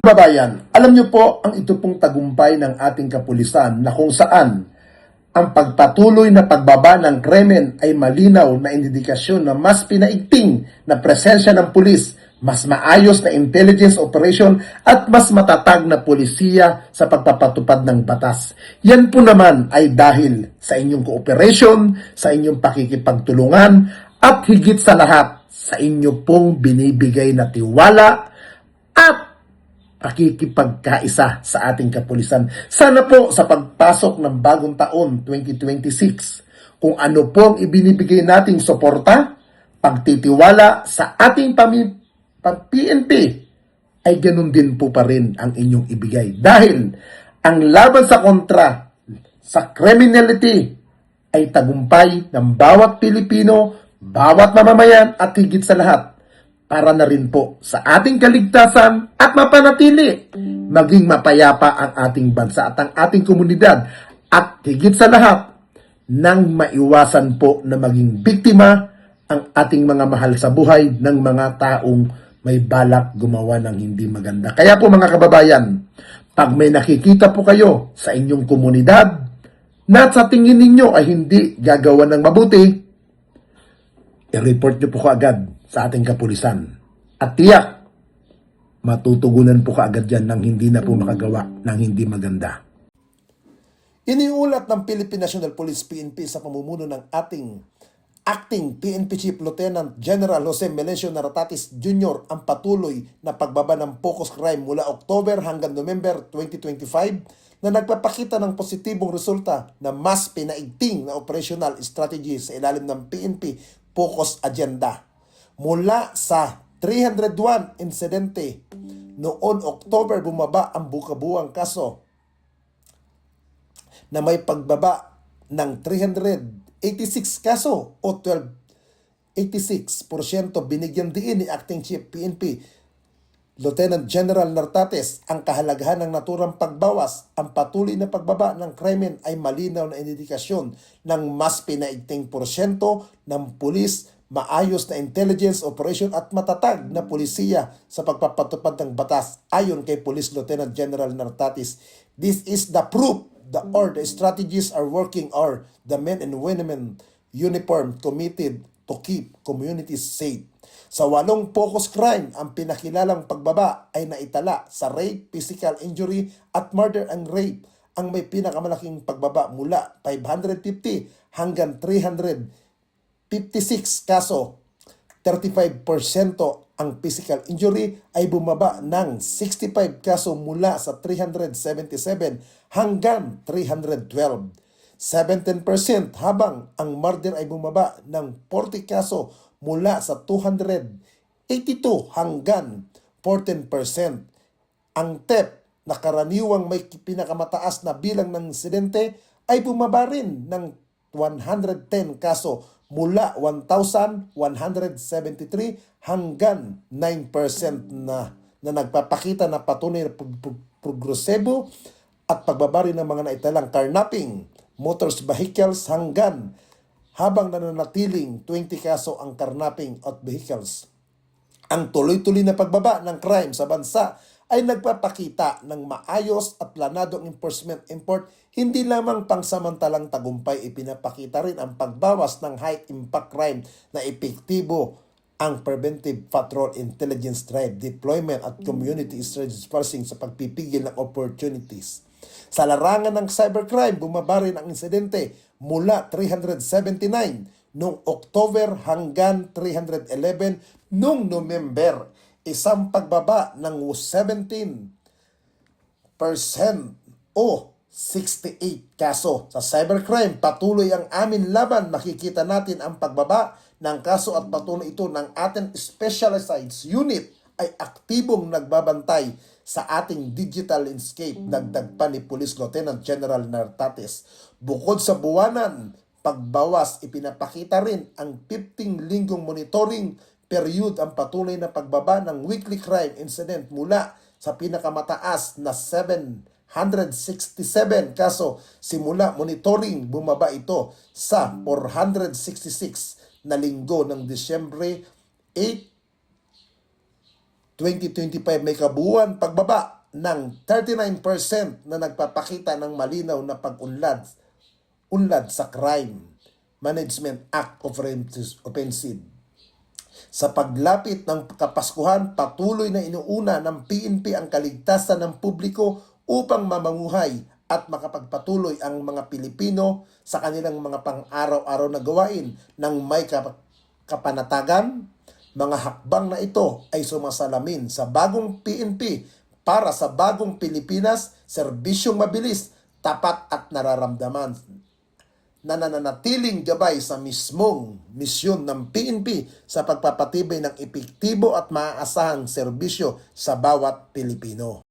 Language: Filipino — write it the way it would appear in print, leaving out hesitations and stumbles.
Kababayan, alam niyo po ang ito pong tagumpay ng ating kapulisan na kung saan ang pagpatuloy na pagbaba ng krimen ay malinaw na indikasyon na mas pinaigting na presensya ng pulis, mas maayos na intelligence operation at mas matatag na pulisiya sa pagpapatupad ng batas. Yan po naman ay dahil sa inyong cooperation, sa inyong pakikipagtulungan at higit sa lahat sa inyo pong binibigay na tiwala at pakikipagkaisa sa ating kapulisan. Sana po sa pagpasok ng bagong taon 2026, kung ano pong ibinibigay nating suporta, pagtitiwala sa ating PNP, ay ganun din po pa rin ang inyong ibigay. Dahil ang laban sa kontra sa criminality ay tagumpay ng bawat Pilipino, bawat mamamayan at higit sa lahat para na rin po sa ating kaligtasan at mapanatili maging mapayapa ang ating bansa at ang ating komunidad at higit sa lahat nang maiwasan po na maging biktima ang ating mga mahal sa buhay ng mga taong may balak gumawa ng hindi maganda. Kaya po mga kababayan, pag may nakikita po kayo sa inyong komunidad na sa tingin ninyo ay hindi gagawa ng mabuti, i-report nyo po kaagad sa ating kapulisan. At tiyak, matutugunan po kaagad yan nang hindi na po makagawa ng hindi maganda. Iniulat ng Philippine National Police PNP sa pamumuno ng ating Acting PNP Chief Lieutenant General Jose Melencio Naratatis Jr. ang patuloy na pagbaba ng focus crime mula October hanggang November 2025 na nagpapakita ng positibong resulta na mas pinaigting na operational strategy sa ilalim ng PNP Focus Agenda. Mula sa 301 insidente noon October, bumaba ang bukabuang kaso na may pagbaba ng 386 kaso o 86%. Binigyan din ni Acting Chief PNP Lieutenant General Nartates ang kahalagahan ng naturang pagbawas. Ang patuloy na pagbaba ng krimen ay malinaw na indikasyon ng mas pinaigting porsyento ng pulis, maayos na intelligence operation at matatag na pulisiya sa pagpapatupad ng batas. Ayon kay Police Lieutenant General Nartates, this is the proof the strategies are working are the men and women uniform committed to keep communities safe. Sa 8 focus crime, ang pinakilalang pagbaba ay naitala sa rape, physical injury at murder and rape. Ang may pinakamalaking pagbaba mula 550 hanggang 356 kaso. 35% ang physical injury ay bumaba ng 65 kaso mula sa 377 hanggang 312. 17% habang ang murder ay bumaba ng 40 kaso mula sa 282 hanggang 14%. Ang theft na karaniwang may pinakamataas na bilang ng insidente ay bumaba rin ng 110 kaso mula 1,173 hanggang 9% na nagpapakita na patunay na progresibo at pagbaba rin ng mga naitalang carnapping, motors vehicles hanggang habang nananatiling 20 kaso ang carnapping at vehicles. Ang tuloy-tuloy na pagbaba ng crime sa bansa ay nagpapakita ng maayos at planadong enforcement effort. Hindi lamang pangsamantalang tagumpay, ipinapakita rin ang pagbawas ng high-impact crime na epektibo ang preventive patrol, intelligence drive, deployment at community strategies forcing sa pagpipigil ng opportunities. Sa larangan ng cybercrime, bumaba rin ang insidente mula 379 noong October hanggang 311 noong November. Isang pagbaba ng 17% o 68 kaso. Sa cybercrime, patuloy ang amin laban. Makikita natin ang pagbaba ng kaso at patuloy ito ng ating specialized unit ay aktibong nagbabantay sa ating digital landscape. Dagdag pa ni Police Lieutenant General Nartates. Bukod sa buwanan, pagbawas, ipinapakita rin ang 15-linggong monitoring period ang patuloy na pagbaba ng weekly crime incident mula sa pinakamataas na 767 kaso. Simula monitoring, bumaba ito sa 466 na linggo ng Disyembre 8, 2025 may kabuuan pagbaba ng 39% na nagpapakita ng malinaw na pag-unlad sa Crime Management Act Offensive. Sa paglapit ng Kapaskuhan, patuloy na inuuna ng PNP ang kaligtasan ng publiko upang mamamuhay at makapagpatuloy ang mga Pilipino sa kanilang mga pang-araw-araw na gawain ng may kapanatagan. Mga hakbang na ito ay sumasalamin sa bagong PNP para sa bagong Pilipinas, serbisyong mabilis, tapat at nararamdaman na nananatiling gabay sa mismong misyon ng PNP sa pagpapatibay ng epektibo at maaasahang serbisyo sa bawat Pilipino.